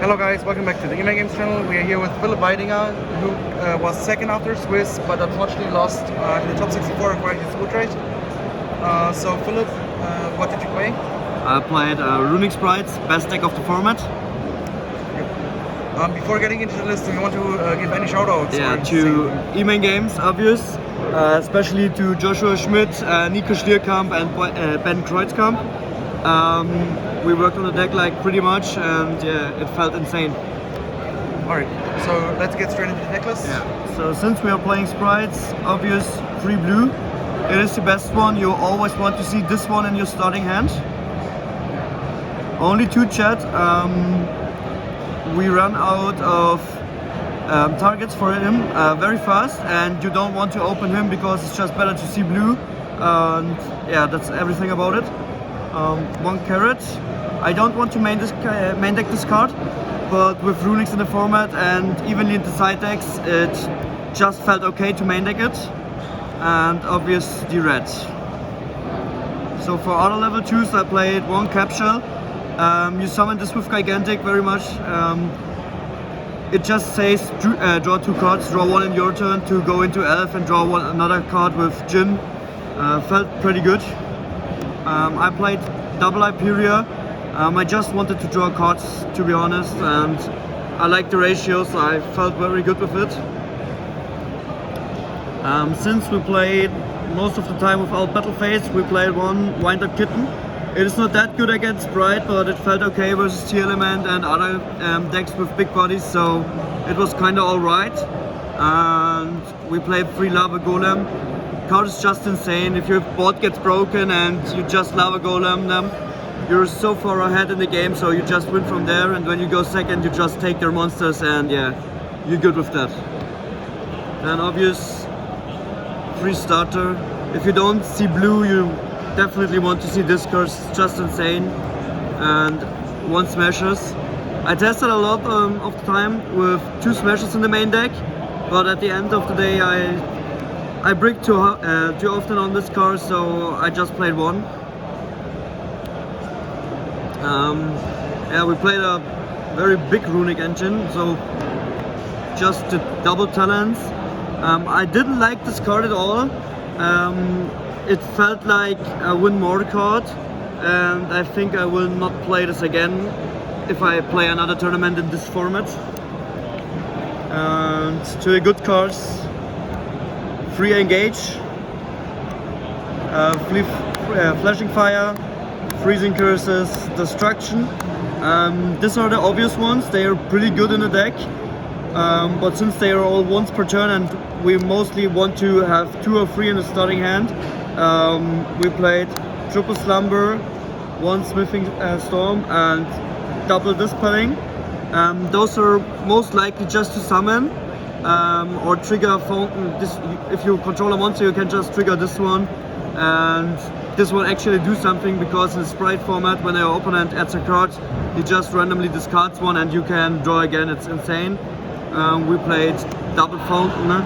Hello guys, welcome back to the Game Games channel. We are here with Weidinger, who was second after Swiss, but unfortunately lost in the top 64 against Utrecht. So Philip, what did you play? I played Runic Sprites, best deck of the format. Before getting into the list, do you want to give any shoutouts? Yeah, to E-main games, obvious. Especially to Joshua Schmidt, Nico Stierkamp and Ben Kreutzkamp. We worked on the deck like pretty much, and yeah, it felt insane. Alright, so let's get straight into the deck list. Yeah. So since we are playing Sprites, obvious 3 blue. It is the best one. You always want to see this one in your starting hand. Only 2 chat. We run out of targets for him very fast, and you don't want to open him because it's just better to see blue. And yeah, that's everything about it. 1 carrot. I don't want to main deck this card, but with Runics in the format and evenly in the side decks, it just felt okay to main deck it. And obvious the red. So for other level 2s, I played 1 Capshell. You summon this with Gigantic very much. It just says draw 2 cards, draw 1 in your turn to go into Elf and draw another card with Jin. Felt pretty good. I played double Hyperia. I just wanted to draw cards, to be honest, and I liked the ratios, so I felt very good with it. Since we played most of the time without Battle Phase, we played 1 Wind-Up Kitten. It is not that good against Spright, but it felt okay versus T-Element and other decks with big bodies, so it was kinda alright. And we played 3 Lava Golem. Card is just insane. If your board gets broken and you just Lava Golem them, you're so far ahead in the game, so you just win from there, and when you go second you just take their monsters, and yeah, you're good with that. Then obvious 3 starter. If you don't see blue, you definitely want to see this card. It's just insane. And 1 Smashers. I tested a lot of the time with 2 Smashers in the main deck, but at the end of the day I bricked too often on this card, so I just played 1. Yeah, we played a very big Runic engine, so just the double talents. I didn't like this card at all. It felt like a win more card, and I think I will not play this again if I play another tournament in this format. And to the good cards, 3 Engage, Flashing Fire, Freezing Curses, Destruction. These are the obvious ones. They are pretty good in the deck, but since they are all once per turn and we mostly want to have 2 or 3 in the starting hand, we played Triple Slumber, 1 Smithing Storm and double Dispelling. Those are most likely just to summon or trigger Fountain. If you control a monster, you can just trigger this one, and this will actually do something, because in Sprite format, when your opponent adds a card, he just randomly discards 1 and you can draw again. It's insane. We played double Fountain.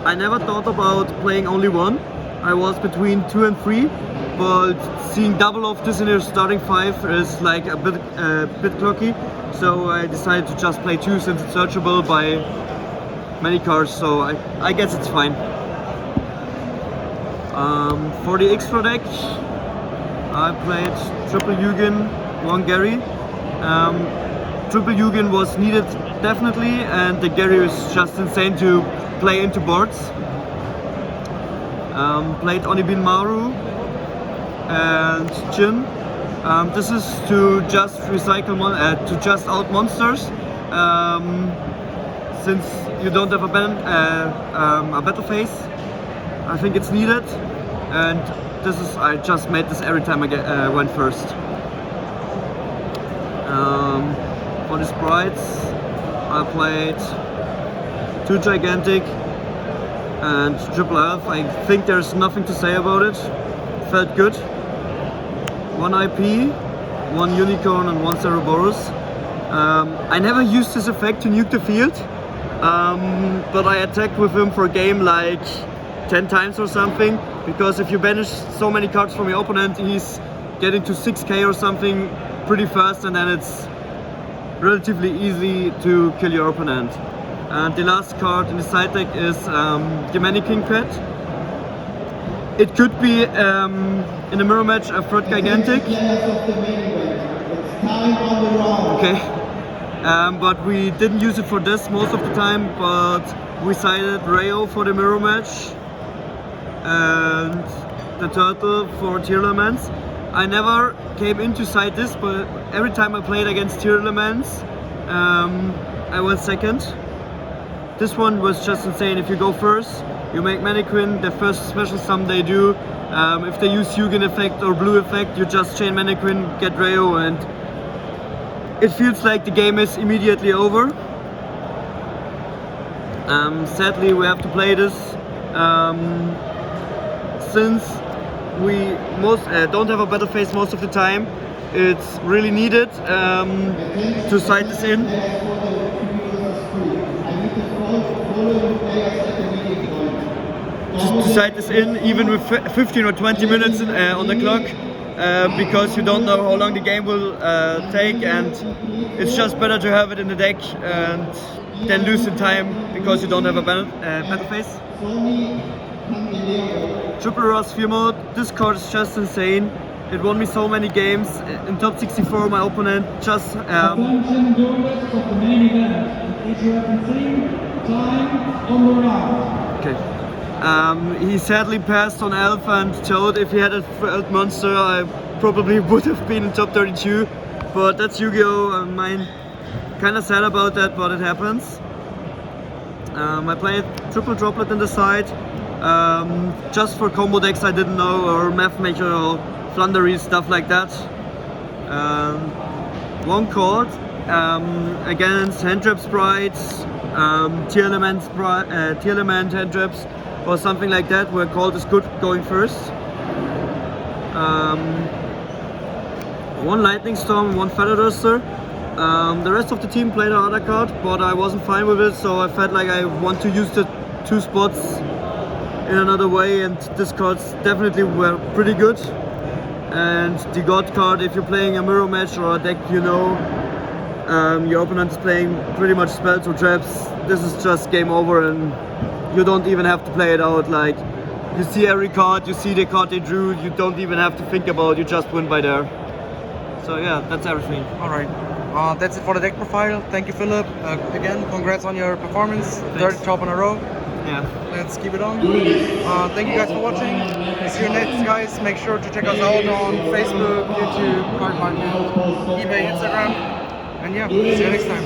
I never thought about playing only 1. I was between 2 and 3, but seeing double of this in your starting 5 is like a bit clocky, so I decided to just play 2 since it's searchable by many cards, so I guess it's fine. For the extra deck, I played triple Yugen, 1 Gary. Triple Yugen was needed definitely, and the Gary is just insane to play into boards. Played Onibin Maru and Jin. This is to just recycle to just out monsters. Since you don't have a battle phase, I think it's needed, and I just made this every time I went first. For the Sprites, I played 2 Gigantic and Triple Elf. I think there's nothing to say about it. Felt good. 1 IP, 1 Unicorn and 1 Cereborus. I never used this effect to nuke the field, but I attacked with him for a game like 10 times or something, because if you banish so many cards from your opponent, he's getting to 6k or something pretty fast, and then it's relatively easy to kill your opponent. And the last card in the side deck is the Mannequin Pet. It could be in a mirror match a Threat Gigantic. Okay. But we didn't use it for this most of the time, but we sided Rayo for the mirror match and the turtle for tier elements. I never came in to side this, but every time I played against tier elements, I went second. This one was just insane. If you go first, you make Mannequin, the first special sum they do. If they use Hugin effect or blue effect, you just chain Mannequin, get Rayo, and it feels like the game is immediately over. Sadly, we have to play this since we don't have a battle phase most of the time. It's really needed to side this in. To side this in, even with 15 or 20 minutes on the clock, because you don't know how long the game will take, and it's just better to have it in the deck and then lose in time because you don't have a battle phase. Triple Ross 4 mode, this card is just insane. It won me so many games. In top 64 my opponent just he sadly passed on Elf and Toad. If he had a Felt Monster, I probably would have been in top 32. But that's Yu-Gi-Oh! I'm kinda sad about that, but it happens. I played Triple Droplet in the side, just for combo decks I didn't know, or Math Maker or Flundery, stuff like that. One card against Hand Trap Sprites, Tier Element Hand Traps, or something like that, where called is good going first. One Lightning Storm, one Feather Duster. The rest of the team played another card, but I wasn't fine with it, so I felt like I want to use the 2 spots in another way, and this cards definitely were pretty good. And the God card, if you're playing a mirror match or a deck, you know your opponent is playing pretty much spells or traps, this is just game over, and you don't even have to play it out. Like, you see every card, you see the card they drew, you don't even have to think about it, you just win by there. So yeah, that's everything. Alright, that's it for the deck profile. Thank you, Philip. Again, congrats on your performance. Thanks. 3rd top in a row. Yeah. Let's keep it on. Thank you guys for watching. See you next, guys. Make sure to check us out on Facebook, YouTube, Card Market, eBay, Instagram. And yeah, see you next time.